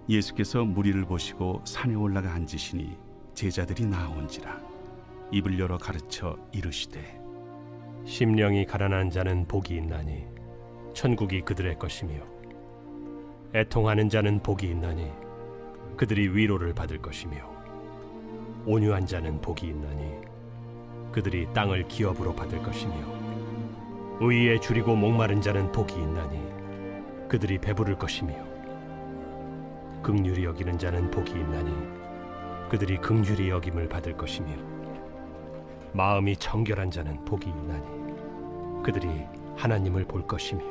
예수께서 무리를 보시고 산에 올라가 앉으시니 제자들이 나온지라. 입을 열어 가르쳐 이르시되 심령이 가난한 자는 복이 있나니 천국이 그들의 것이며 애통하는 자는 복이 있나니 그들이 위로를 받을 것이며 온유한 자는 복이 있나니 그들이 땅을 기업으로 받을 것이며 의에 줄이고 목마른 자는 복이 있나니 그들이 배부를 것이며 긍휼히 여기는 자는 복이 있나니 그들이 긍휼히 여김을 받을 것이며 마음이 정결한 자는 복이 있나니 그들이 하나님을 볼 것이며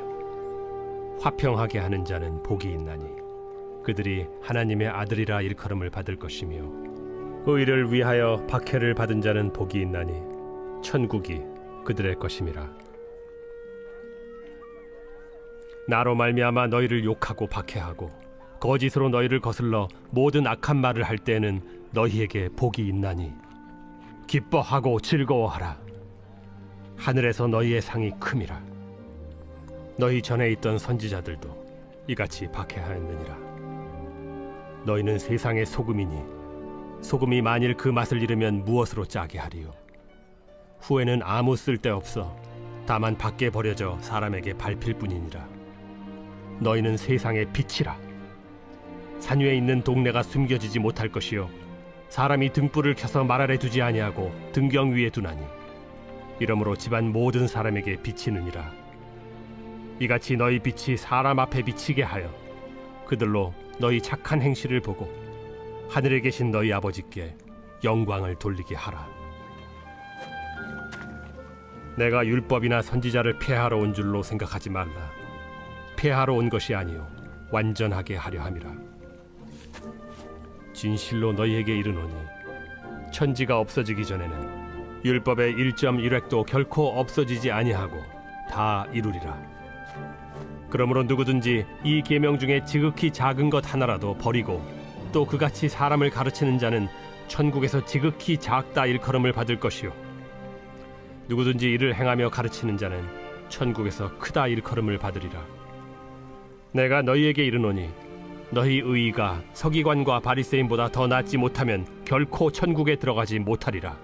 화평하게 하는 자는 복이 있나니 그들이 하나님의 아들이라 일컬음을 받을 것이며 의를 위하여 박해를 받은 자는 복이 있나니 천국이 그들의 것임이라. 나로 말미암아 너희를 욕하고 박해하고 거짓으로 너희를 거슬러 모든 악한 말을 할 때에는 너희에게 복이 있나니 기뻐하고 즐거워하라. 하늘에서 너희의 상이 큼이라. 너희 전에 있던 선지자들도 이같이 박해하였느니라. 너희는 세상의 소금이니 소금이 만일 그 맛을 잃으면 무엇으로 짜게 하리요? 후에는 아무 쓸데없어 다만 밖에 버려져 사람에게 밟힐 뿐이니라. 너희는 세상의 빛이라. 산 위에 있는 동네가 숨겨지지 못할 것이요 사람이 등불을 켜서 말 아래 두지 아니하고 등경 위에 두나니 이러므로 집안 모든 사람에게 비치느니라. 이같이 너희 빛이 사람 앞에 비치게 하여 그들로 너희 착한 행실을 보고 하늘에 계신 너희 아버지께 영광을 돌리게 하라. 내가 율법이나 선지자를 폐하러 온 줄로 생각하지 말라. 폐하러 온 것이 아니요 완전하게 하려 함이라. 진실로 너희에게 이르노니 천지가 없어지기 전에는 율법의 1.1획도 결코 없어지지 아니하고 다 이루리라. 그러므로 누구든지 이 계명 중에 지극히 작은 것 하나라도 버리고 또 그같이 사람을 가르치는 자는 천국에서 지극히 작다 일컬음을 받을 것이요 누구든지 이를 행하며 가르치는 자는 천국에서 크다 일컬음을 받으리라. 내가 너희에게 이르노니 너희 의의가 서기관과 바리새인보다 더 낫지 못하면 결코 천국에 들어가지 못하리라.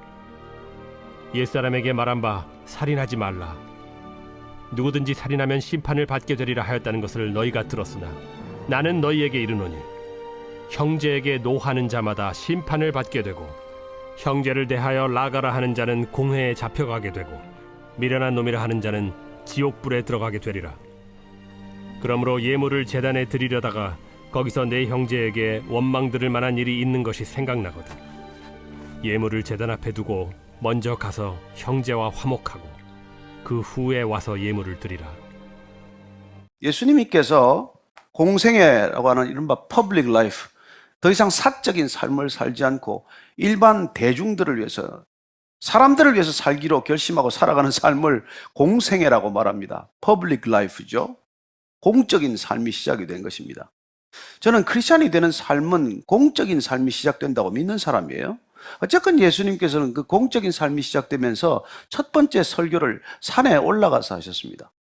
옛사람에게 말한 바 살인하지 말라. 누구든지 살인하면 심판을 받게 되리라 하였다는 것을 너희가 들었으나 나는 너희에게 이르노니 형제에게 노하는 자마다 심판을 받게 되고 형제를 대하여 나가라 하는 자는 공회에 잡혀가게 되고 미련한 놈이라 하는 자는 지옥불에 들어가게 되리라. 그러므로 예물을 제단에 드리려다가 거기서 내 형제에게 원망 들을 만한 일이 있는 것이 생각나거든 예물을 제단 앞에 두고 먼저 가서 형제와 화목하고 그 후에 와서 예물을 드리라. 예수님께서 공생애라고 하는 이른바 퍼블릭 라이프, 더 이상 사적인 삶을 살지 않고 일반 대중들을 위해서 사람들을 위해서 살기로 결심하고 살아가는 삶을 공생애라고 말합니다. 퍼블릭 라이프죠. 공적인 삶이 시작이 된 것입니다. 저는 크리스찬이 되는 삶은 공적인 삶이 시작된다고 믿는 사람이에요. 어쨌건 예수님께서는 그 공적인 삶이 시작되면서 첫 번째 설교를 산에 올라가서 하셨습니다.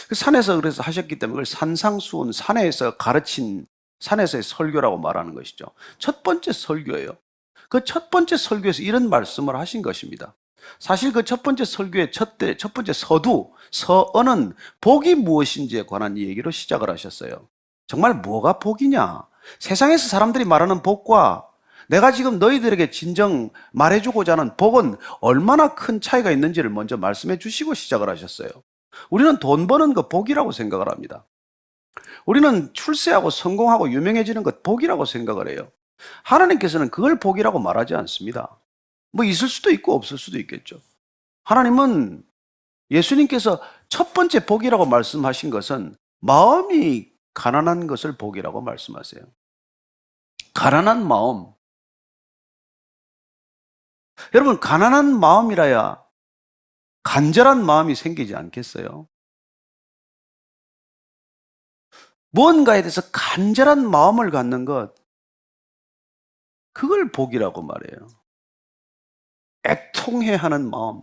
그 산에서 그래서 하셨기 때문에 그걸 산상수훈, 산에서 가르친 산에서의 설교라고 말하는 것이죠. 첫 번째 설교예요. 그 첫 번째 설교에서 이런 말씀을 하신 것입니다. 사실 그 첫 번째 설교의 첫 번째 서어는 복이 무엇인지에 관한 얘기로 시작을 하셨어요. 정말 뭐가 복이냐? 세상에서 사람들이 말하는 복과 내가 지금 너희들에게 진정 말해주고자 하는 복은 얼마나 큰 차이가 있는지를 먼저 말씀해 주시고 시작을 하셨어요. 우리는 돈 버는 거 복이라고 생각을 합니다. 우리는 출세하고 성공하고 유명해지는 것 복이라고 생각을 해요. 하나님께서는 그걸 복이라고 말하지 않습니다. 뭐 있을 수도 있고 없을 수도 있겠죠. 하나님은 예수님께서 첫 번째 복이라고 말씀하신 것은 마음이 가난한 것을 복이라고 말씀하세요. 가난한 마음. 여러분, 가난한 마음이라야 간절한 마음이 생기지 않겠어요? 무언가에 대해서 간절한 마음을 갖는 것, 그걸 복이라고 말해요. 애통해 하는 마음,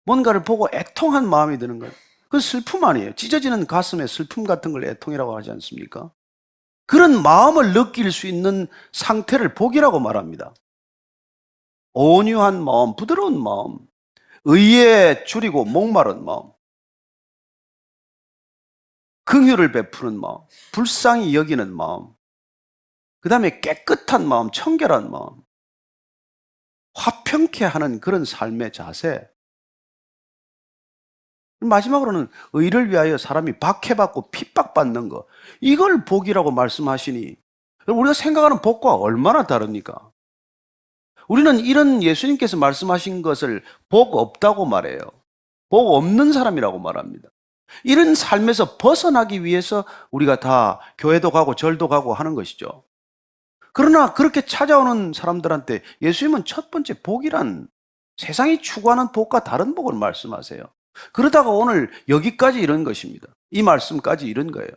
뭔가를 보고 애통한 마음이 드는 것, 그건 슬픔 아니에요. 찢어지는 가슴에 슬픔 같은 걸 애통이라고 하지 않습니까? 그런 마음을 느낄 수 있는 상태를 복이라고 말합니다. 온유한 마음, 부드러운 마음, 의에 줄이고 목마른 마음, 긍휼을 베푸는 마음, 불쌍히 여기는 마음, 그 다음에 깨끗한 마음, 청결한 마음, 화평케 하는 그런 삶의 자세. 마지막으로는 의를 위하여 사람이 박해받고 핍박받는 것, 이걸 복이라고 말씀하시니 우리가 생각하는 복과 얼마나 다릅니까? 우리는 이런 예수님께서 말씀하신 것을 복 없다고 말해요. 복 없는 사람이라고 말합니다. 이런 삶에서 벗어나기 위해서 우리가 다 교회도 가고 절도 가고 하는 것이죠. 그러나 그렇게 찾아오는 사람들한테 예수님은 첫 번째 복이란 세상이 추구하는 복과 다른 복을 말씀하세요. 그러다가 오늘 여기까지 이런 것입니다. 이 말씀까지 이런 거예요.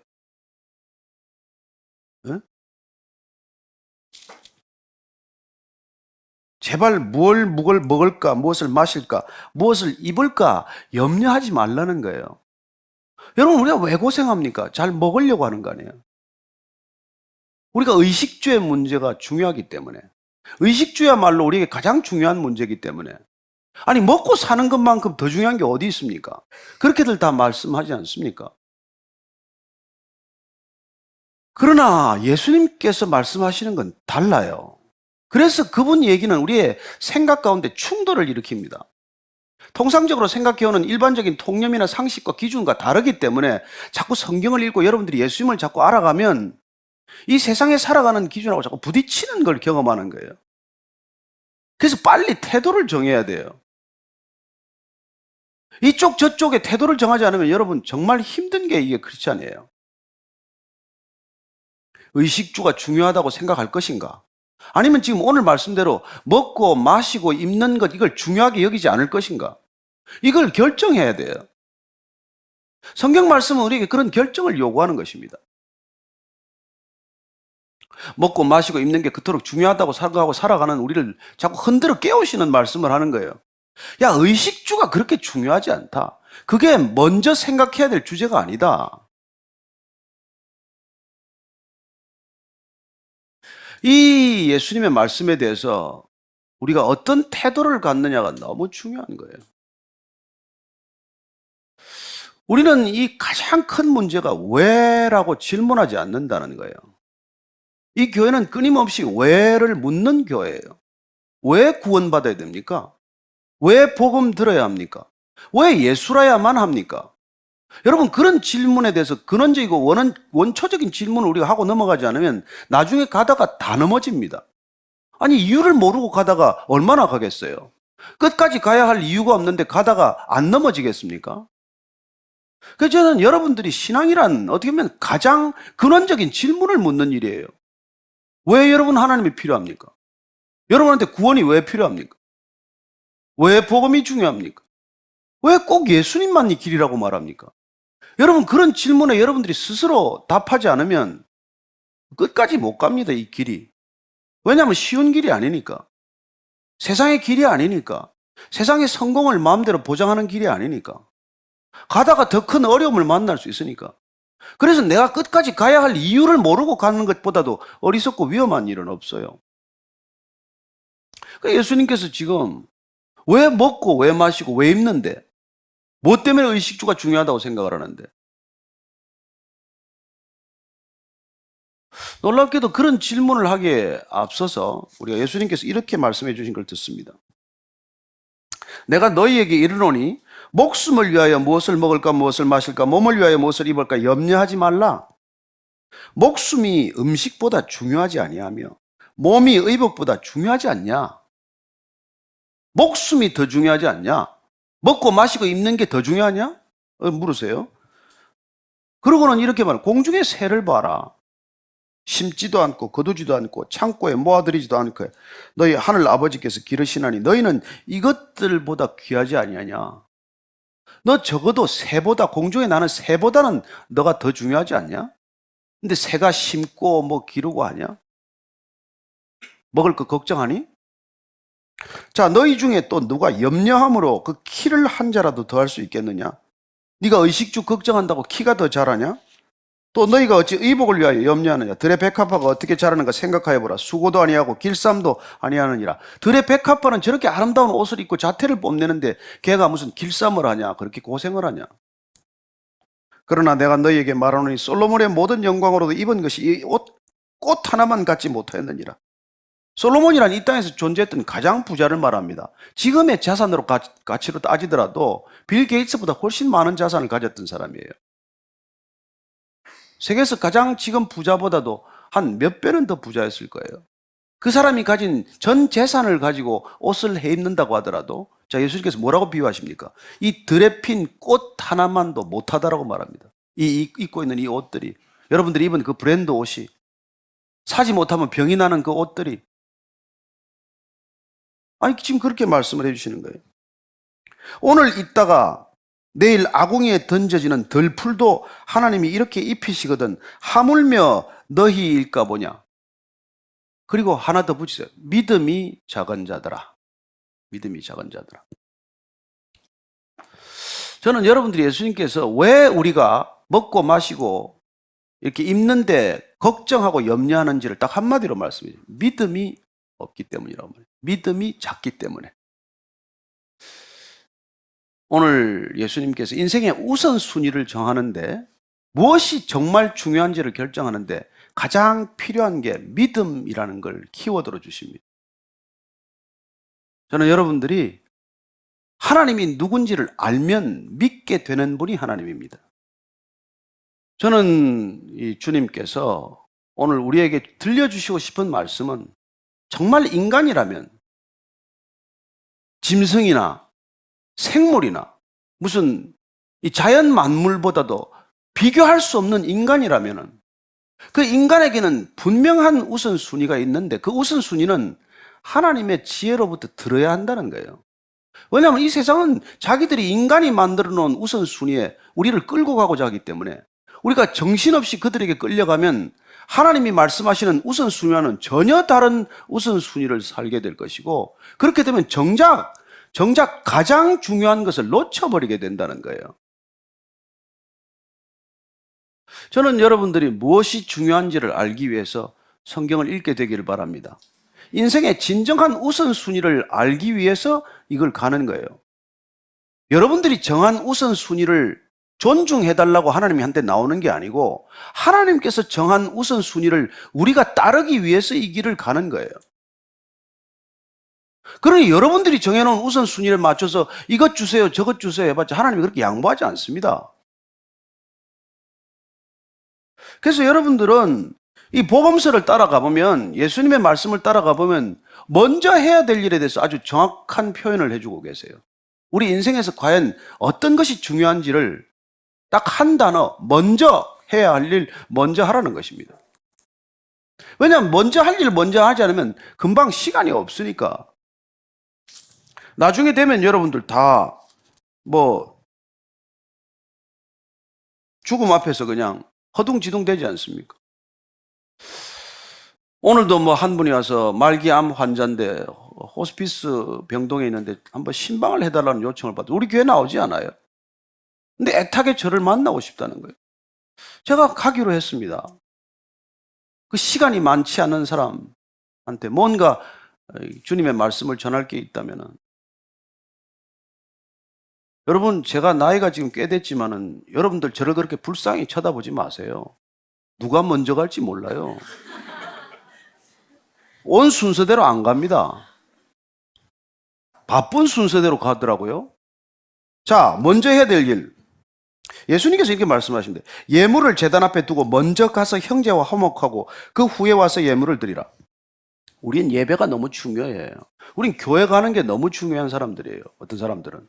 네? 제발 뭘 먹을까, 무엇을 마실까, 무엇을 입을까 염려하지 말라는 거예요. 여러분, 우리가 왜 고생합니까? 잘 먹으려고 하는 거 아니에요? 우리가 의식주의 문제가 중요하기 때문에, 의식주야말로 우리에게 가장 중요한 문제이기 때문에, 아니 먹고 사는 것만큼 더 중요한 게 어디 있습니까? 그렇게들 다 말씀하지 않습니까? 그러나 예수님께서 말씀하시는 건 달라요. 그래서 그분 얘기는 우리의 생각 가운데 충돌을 일으킵니다. 통상적으로 생각해오는 일반적인 통념이나 상식과 기준과 다르기 때문에 자꾸 성경을 읽고 여러분들이 예수님을 자꾸 알아가면 이 세상에 살아가는 기준하고 자꾸 부딪히는 걸 경험하는 거예요. 그래서 빨리 태도를 정해야 돼요. 이쪽 저쪽에 태도를 정하지 않으면 여러분 정말 힘든 게 이게 크리스찬이에요. 의식주가 중요하다고 생각할 것인가? 아니면 지금 오늘 말씀대로 먹고 마시고 입는 것 이걸 중요하게 여기지 않을 것인가? 이걸 결정해야 돼요. 성경 말씀은 우리에게 그런 결정을 요구하는 것입니다. 먹고 마시고 입는 게 그토록 중요하다고 생각하고 살아가는 우리를 자꾸 흔들어 깨우시는 말씀을 하는 거예요. 야, 의식주가 그렇게 중요하지 않다. 그게 먼저 생각해야 될 주제가 아니다. 이 예수님의 말씀에 대해서 우리가 어떤 태도를 갖느냐가 너무 중요한 거예요. 우리는 이 가장 큰 문제가 왜라고 질문하지 않는다는 거예요. 이 교회는 끊임없이 왜를 묻는 교회예요. 왜 구원받아야 됩니까? 왜 복음 들어야 합니까? 왜 예수라야만 합니까? 여러분, 그런 질문에 대해서 근원적이고 원초적인 질문을 우리가 하고 넘어가지 않으면 나중에 가다가 다 넘어집니다. 아니, 이유를 모르고 가다가 얼마나 가겠어요? 끝까지 가야 할 이유가 없는데 가다가 안 넘어지겠습니까? 그래서 저는 여러분들이 신앙이란 어떻게 보면 가장 근원적인 질문을 묻는 일이에요. 왜 여러분 하나님이 필요합니까? 여러분한테 구원이 왜 필요합니까? 왜 복음이 중요합니까? 왜 꼭 예수님만이 길이라고 말합니까? 여러분, 그런 질문에 여러분들이 스스로 답하지 않으면 끝까지 못 갑니다, 이 길이. 왜냐하면 쉬운 길이 아니니까. 세상의 길이 아니니까. 세상의 성공을 마음대로 보장하는 길이 아니니까. 가다가 더 큰 어려움을 만날 수 있으니까. 그래서 내가 끝까지 가야 할 이유를 모르고 가는 것보다도 어리석고 위험한 일은 없어요. 그러니까 예수님께서 지금 왜 먹고 왜 마시고 왜 입는데? 뭐 때문에 의식주가 중요하다고 생각을 하는데? 놀랍게도 그런 질문을 하기에 앞서서 우리가 예수님께서 이렇게 말씀해 주신 걸 듣습니다. 내가 너희에게 이르노니 목숨을 위하여 무엇을 먹을까 무엇을 마실까 몸을 위하여 무엇을 입을까 염려하지 말라. 목숨이 음식보다 중요하지 아니하며 몸이 의복보다 중요하지 않냐? 목숨이 더 중요하지 않냐? 먹고 마시고 입는 게 더 중요하냐? 물으세요. 그러고는 이렇게 말해요. 공중의 새를 봐라. 심지도 않고 거두지도 않고 창고에 모아들이지도 않고 너희 하늘 아버지께서 기르시나니 너희는 이것들보다 귀하지 아니하냐? 너 적어도 새보다 공중에 나는 새보다는 너가 더 중요하지 않냐? 근데 새가 심고 뭐 기르고 하냐? 먹을 거 걱정하니? 자, 너희 중에 또 누가 염려함으로 그 키를 한 자라도 더 할 수 있겠느냐? 네가 의식주 걱정한다고 키가 더 자라냐? 또 너희가 어찌 의복을 위하여 염려하느냐? 들의 백합화가 어떻게 자라는가 생각하여 보라. 수고도 아니하고 길쌈도 아니하느니라. 들의 백합화는 저렇게 아름다운 옷을 입고 자태를 뽐내는데 걔가 무슨 길쌈을 하냐? 그렇게 고생을 하냐? 그러나 내가 너희에게 말하노니 솔로몬의 모든 영광으로도 입은 것이 이 꽃 하나만 갖지 못하였느니라. 솔로몬이란 이 땅에서 존재했던 가장 부자를 말합니다. 지금의 자산으로 가치로 따지더라도 빌 게이츠보다 훨씬 많은 자산을 가졌던 사람이에요. 세계에서 가장 지금 부자보다도 한 몇 배는 더 부자였을 거예요. 그 사람이 가진 전 재산을 가지고 옷을 해 입는다고 하더라도, 자, 예수님께서 뭐라고 비유하십니까? 이 들에 핀 꽃 하나만도 못하다라고 말합니다. 입고 있는 이 옷들이, 여러분들이 입은 그 브랜드 옷이, 사지 못하면 병이 나는 그 옷들이, 아니 지금 그렇게 말씀을 해주시는 거예요. 오늘 있다가 내일 아궁이에 던져지는 들풀도 하나님이 이렇게 입히시거든 하물며 너희일까 보냐. 그리고 하나 더 붙이세요. 믿음이 작은 자들아. 믿음이 작은 자들아. 저는 여러분들이 예수님께서 왜 우리가 먹고 마시고 이렇게 입는데 걱정하고 염려하는지를 딱 한마디로 말씀해요. 믿음이 없기 때문이라고 말해요. 믿음이 작기 때문에. 오늘 예수님께서 인생의 우선순위를 정하는데 무엇이 정말 중요한지를 결정하는데 가장 필요한 게 믿음이라는 걸 키워드로 주십니다. 저는 여러분들이 하나님이 누군지를 알면 믿게 되는 분이 하나님입니다. 저는 이 주님께서 오늘 우리에게 들려주시고 싶은 말씀은 정말 인간이라면 짐승이나 생물이나 무슨 이 자연 만물보다도 비교할 수 없는 인간이라면은 그 인간에게는 분명한 우선순위가 있는데 그 우선순위는 하나님의 지혜로부터 들어야 한다는 거예요. 왜냐하면 이 세상은 자기들이 인간이 만들어 놓은 우선순위에 우리를 끌고 가고자 하기 때문에 우리가 정신없이 그들에게 끌려가면 하나님이 말씀하시는 우선순위와는 전혀 다른 우선순위를 살게 될 것이고 그렇게 되면 정작 가장 중요한 것을 놓쳐버리게 된다는 거예요. 저는 여러분들이 무엇이 중요한지를 알기 위해서 성경을 읽게 되기를 바랍니다. 인생의 진정한 우선순위를 알기 위해서 이걸 가는 거예요. 여러분들이 정한 우선순위를 존중해달라고 하나님이 한테 나오는 게 아니고 하나님께서 정한 우선순위를 우리가 따르기 위해서 이 길을 가는 거예요. 그러니 여러분들이 정해놓은 우선순위를 맞춰서 이것 주세요 저것 주세요 해봤자 하나님이 그렇게 양보하지 않습니다. 그래서 여러분들은 이 복음서를 따라가 보면 예수님의 말씀을 따라가 보면 먼저 해야 될 일에 대해서 아주 정확한 표현을 해주고 계세요. 우리 인생에서 과연 어떤 것이 중요한지를 딱 한 단어, 먼저 해야 할 일 먼저 하라는 것입니다. 왜냐하면 먼저 할 일 먼저 하지 않으면 금방 시간이 없으니까. 나중에 되면 여러분들 다 죽음 앞에서 그냥 허둥지둥 되지 않습니까? 오늘도 한 분이 와서 말기암 환자인데 호스피스 병동에 있는데 한번 신방을 해달라는 요청을 받고 우리 교회 나오지 않아요. 근데 애타게 저를 만나고 싶다는 거예요. 제가 가기로 했습니다. 그 시간이 많지 않은 사람한테 뭔가 주님의 말씀을 전할 게 있다면은 여러분 제가 나이가 지금 꽤 됐지만은 여러분들 저를 그렇게 불쌍히 쳐다보지 마세요. 누가 먼저 갈지 몰라요. 온 순서대로 안 갑니다. 바쁜 순서대로 가더라고요. 자, 먼저 해야 될 일. 예수님께서 이렇게 말씀하십니다. 예물을 제단 앞에 두고 먼저 가서 형제와 화목하고 그 후에 와서 예물을 드리라. 우린 예배가 너무 중요해요. 우린 교회 가는 게 너무 중요한 사람들이에요. 어떤 사람들은.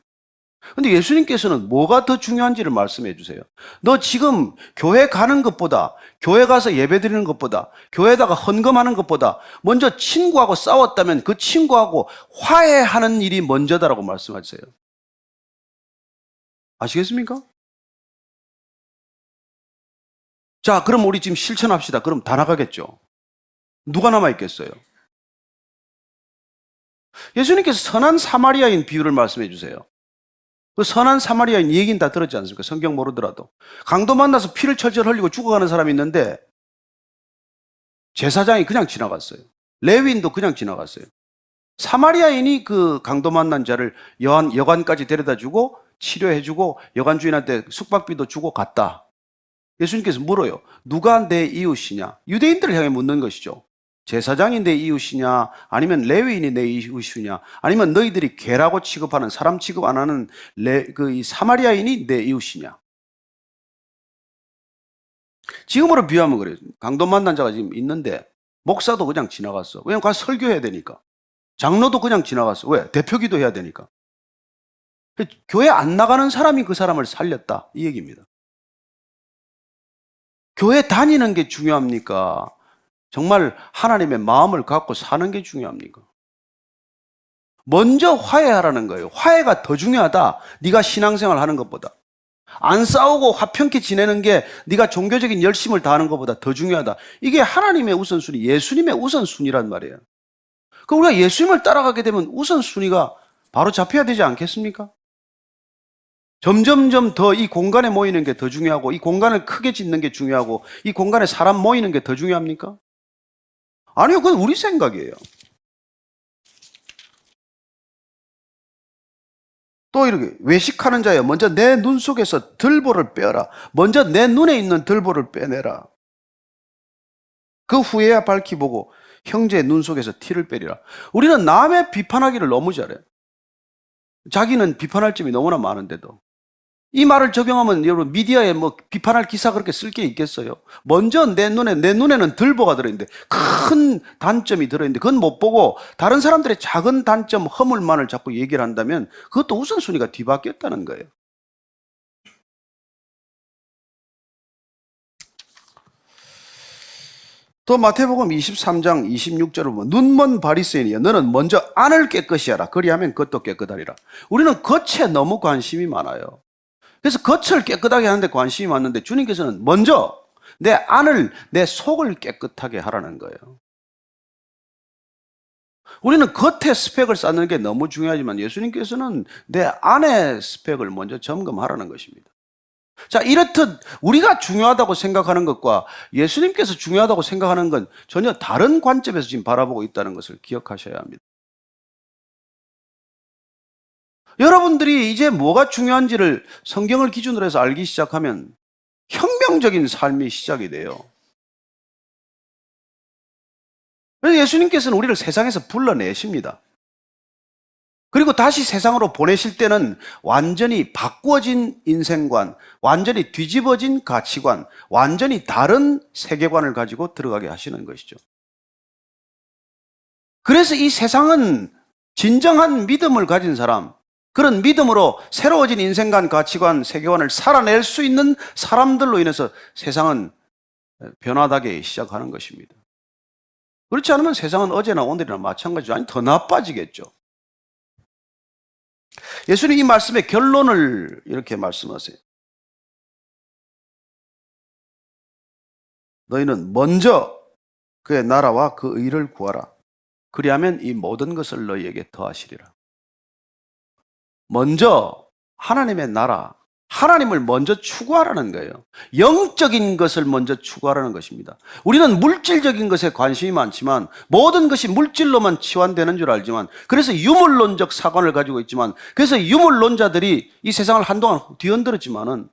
근데 예수님께서는 뭐가 더 중요한지를 말씀해 주세요. 너 지금 교회 가는 것보다, 교회 가서 예배 드리는 것보다, 교회에다가 헌금하는 것보다 먼저 친구하고 싸웠다면 그 친구하고 화해하는 일이 먼저다라고 말씀하세요. 아시겠습니까? 자, 그럼 우리 지금 실천합시다. 그럼 다 나가겠죠. 누가 남아있겠어요? 예수님께서 선한 사마리아인 비유를 말씀해 주세요. 그 선한 사마리아인 얘기는 다 들었지 않습니까? 성경 모르더라도. 강도 만나서 피를 철철 흘리고 죽어가는 사람이 있는데 제사장이 그냥 지나갔어요. 레위인도 그냥 지나갔어요. 사마리아인이 그 강도 만난 자를 여관까지 데려다주고 치료해주고 여관 주인한테 숙박비도 주고 갔다. 예수님께서 물어요. 누가 내 이웃이냐? 유대인들을 향해 묻는 것이죠. 제사장이 내 이웃이냐? 아니면 레위인이 내 이웃이냐? 아니면 너희들이 개라고 취급하는, 사람 취급 안 하는 이 사마리아인이 내 이웃이냐? 지금으로 비유하면 그래요. 강도 만난 자가 지금 있는데 목사도 그냥 지나갔어. 왜냐면 가서 설교해야 되니까. 장로도 그냥 지나갔어. 왜? 대표기도 해야 되니까. 교회 안 나가는 사람이 그 사람을 살렸다. 이 얘기입니다. 교회 다니는 게 중요합니까? 정말 하나님의 마음을 갖고 사는 게 중요합니까? 먼저 화해하라는 거예요. 화해가 더 중요하다. 네가 신앙생활 하는 것보다. 안 싸우고 화평케 지내는 게 네가 종교적인 열심을 다하는 것보다 더 중요하다. 이게 하나님의 우선순위, 예수님의 우선순위란 말이에요. 그럼 우리가 예수님을 따라가게 되면 우선순위가 바로 잡혀야 되지 않겠습니까? 점점점 더 이 공간에 모이는 게 더 중요하고 이 공간을 크게 짓는 게 중요하고 이 공간에 사람 모이는 게 더 중요합니까? 아니요, 그건 우리 생각이에요. 또 이렇게 외식하는 자여 먼저 내 눈 속에서 들보를 빼어라. 먼저 내 눈에 있는 들보를 빼내라. 그 후에야 밝히 보고 형제의 눈 속에서 티를 빼리라. 우리는 남의 비판하기를 너무 잘해. 자기는 비판할 점이 너무나 많은데도. 이 말을 적용하면 여러분 미디어에 뭐 비판할 기사 그렇게 쓸 게 있겠어요? 먼저 내 눈에는 들보가 들어있는데 큰 단점이 들어있는데 그건 못 보고 다른 사람들의 작은 단점, 허물만을 자꾸 얘기를 한다면 그것도 우선순위가 뒤바뀌었다는 거예요. 또 마태복음 23장 26절을 보면 눈먼 바리새인이여 너는 먼저 안을 깨끗이 하라. 그리하면 겉도 깨끗하리라. 우리는 겉에 너무 관심이 많아요. 그래서 겉을 깨끗하게 하는데 관심이 많은데 주님께서는 먼저 내 안을, 내 속을 깨끗하게 하라는 거예요. 우리는 겉에 스펙을 쌓는 게 너무 중요하지만 예수님께서는 내 안의 스펙을 먼저 점검하라는 것입니다. 자, 이렇듯 우리가 중요하다고 생각하는 것과 예수님께서 중요하다고 생각하는 건 전혀 다른 관점에서 지금 바라보고 있다는 것을 기억하셔야 합니다. 여러분들이 이제 뭐가 중요한지를 성경을 기준으로 해서 알기 시작하면 혁명적인 삶이 시작이 돼요. 그래서 예수님께서는 우리를 세상에서 불러내십니다. 그리고 다시 세상으로 보내실 때는 완전히 바꾸어진 인생관, 완전히 뒤집어진 가치관, 완전히 다른 세계관을 가지고 들어가게 하시는 것이죠. 그래서 이 세상은 진정한 믿음을 가진 사람, 그런 믿음으로 새로워진 인생관, 가치관, 세계관을 살아낼 수 있는 사람들로 인해서 세상은 변화하기 시작하는 것입니다. 그렇지 않으면 세상은 어제나 오늘이나 마찬가지죠. 아니, 더 나빠지겠죠. 예수님 이 말씀의 결론을 이렇게 말씀하세요. 너희는 먼저 그의 나라와 그 의를 구하라. 그리하면 이 모든 것을 너희에게 더하시리라. 먼저 하나님의 나라, 하나님을 먼저 추구하라는 거예요. 영적인 것을 먼저 추구하라는 것입니다. 우리는 물질적인 것에 관심이 많지만 모든 것이 물질로만 치환되는 줄 알지만 그래서 유물론적 사관을 가지고 있지만 그래서 유물론자들이 이 세상을 한동안 뒤흔들었지만은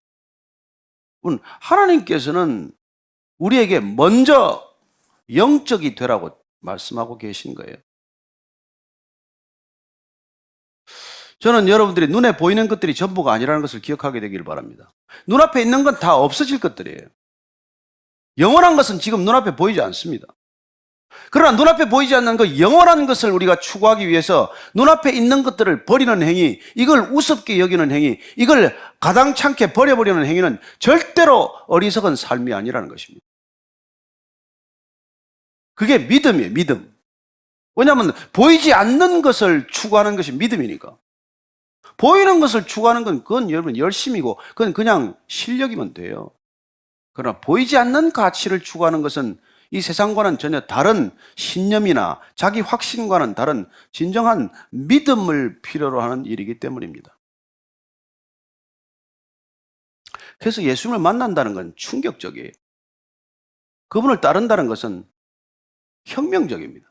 하나님께서는 우리에게 먼저 영적이 되라고 말씀하고 계신 거예요. 저는 여러분들이 눈에 보이는 것들이 전부가 아니라는 것을 기억하게 되기를 바랍니다. 눈앞에 있는 건 다 없어질 것들이에요. 영원한 것은 지금 눈앞에 보이지 않습니다. 그러나 눈앞에 보이지 않는 그 영원한 것을 우리가 추구하기 위해서 눈앞에 있는 것들을 버리는 행위, 이걸 우습게 여기는 행위, 이걸 가당찮게 버려버리는 행위는 절대로 어리석은 삶이 아니라는 것입니다. 그게 믿음이에요, 믿음. 왜냐하면 보이지 않는 것을 추구하는 것이 믿음이니까. 보이는 것을 추구하는 건 그건 여러분 열심이고 그건 그냥 실력이면 돼요. 그러나 보이지 않는 가치를 추구하는 것은 이 세상과는 전혀 다른 신념이나 자기 확신과는 다른 진정한 믿음을 필요로 하는 일이기 때문입니다. 그래서 예수님을 만난다는 건 충격적이에요. 그분을 따른다는 것은 혁명적입니다.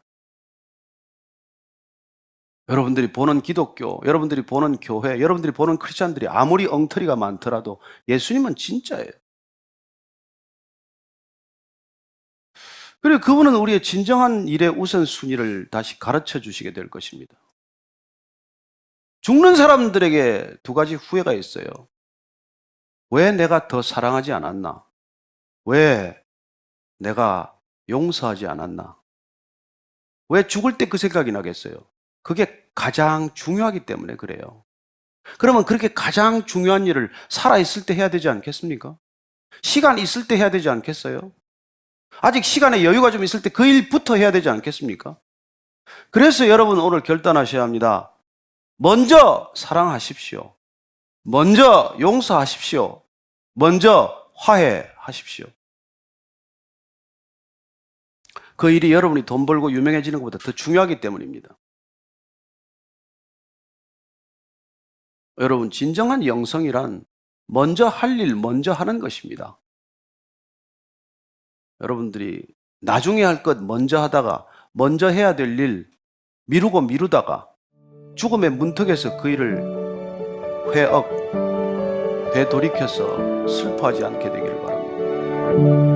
여러분들이 보는 기독교, 여러분들이 보는 교회, 여러분들이 보는 크리스찬들이 아무리 엉터리가 많더라도 예수님은 진짜예요. 그리고 그분은 우리의 진정한 일의 우선순위를 다시 가르쳐 주시게 될 것입니다. 죽는 사람들에게 두 가지 후회가 있어요. 왜 내가 더 사랑하지 않았나? 왜 내가 용서하지 않았나? 왜 죽을 때 그 생각이 나겠어요? 그게 가장 중요하기 때문에 그래요. 그러면 그렇게 가장 중요한 일을 살아있을 때 해야 되지 않겠습니까? 시간 있을 때 해야 되지 않겠어요? 아직 시간에 여유가 좀 있을 때 그 일부터 해야 되지 않겠습니까? 그래서 여러분 오늘 결단하셔야 합니다. 먼저 사랑하십시오. 먼저 용서하십시오. 먼저 화해하십시오. 그 일이 여러분이 돈 벌고 유명해지는 것보다 더 중요하기 때문입니다. 여러분, 진정한 영성이란 먼저 할 일 먼저 하는 것입니다. 여러분들이 나중에 할 것 먼저 하다가 먼저 해야 될 일 미루고 미루다가 죽음의 문턱에서 그 일을 되돌이켜서 슬퍼하지 않게 되기를 바랍니다.